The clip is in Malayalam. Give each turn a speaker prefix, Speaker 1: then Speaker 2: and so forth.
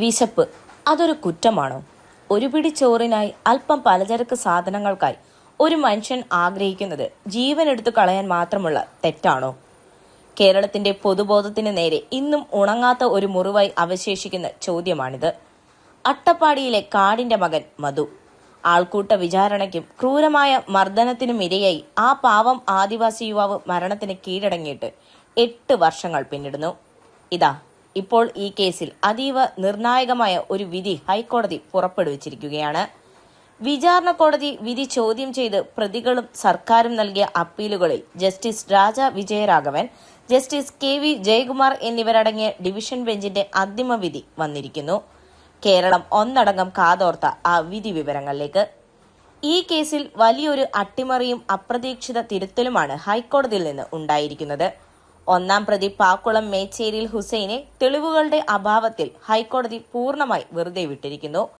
Speaker 1: വിശപ്പ് അതൊരു കുറ്റമാണോ? ഒരു പിടി ചോറിനായി അല്പം പലചരക്ക് സാധനങ്ങൾക്കായി ഒരു മനുഷ്യൻ ആഗ്രഹിക്കുന്നത് ജീവനെടുത്തു കളയാൻ മാത്രമുള്ള തെറ്റാണോ? കേരളത്തിന്റെ പൊതുബോധത്തിന് നേരെ ഇന്നും ഉണങ്ങാത്ത ഒരു മുറിവായി അവശേഷിക്കുന്ന ചോദ്യമാണിത്. അട്ടപ്പാടിയിലെ കാടിന്റെ മകൻ മധു ആൾക്കൂട്ട വിചാരണയ്ക്കും ക്രൂരമായ മർദ്ദനത്തിനും ഇരയായി ആ പാവം ആദിവാസി യുവാവ് മരണത്തിന് കീഴടങ്ങിയിട്ട് 8 വർഷങ്ങൾ പിന്നിടുന്നു. ഇതാ ഇപ്പോൾ ഈ കേസിൽ അതീവ നിർണായകമായ ഒരു വിധി ഹൈക്കോടതി പുറപ്പെടുവിച്ചിരിക്കുകയാണ്. വിചാരണ കോടതി വിധി ചോദ്യം ചെയ്ത് പ്രതികളും സർക്കാരും നൽകിയ അപ്പീലുകളിൽ ജസ്റ്റിസ് രാജ വിജയരാഘവൻ, ജസ്റ്റിസ് KV ജയകുമാർ എന്നിവരടങ്ങിയ ഡിവിഷൻ ബെഞ്ചിന്റെ അന്തിമ വിധി വന്നിരിക്കുന്നു. കേരളം ഒന്നടങ്കം കാതോർത്ത ആ വിധി വിവരങ്ങളിലേക്ക്. ഈ കേസിൽ വലിയൊരു അട്ടിമറിയും അപ്രതീക്ഷിത തിരുത്തലുമാണ് ഹൈക്കോടതിയിൽ നിന്ന് ഉണ്ടായിരിക്കുന്നത്. ഒന്നാം പ്രതി പാക്കുളം മേച്ചേരിയിൽ ഹുസൈനെ തെളിവുകളുടെ അഭാവത്തിൽ ഹൈക്കോടതി പൂർണ്ണമായി വെറുതെ വിട്ടിരിക്കുന്നു.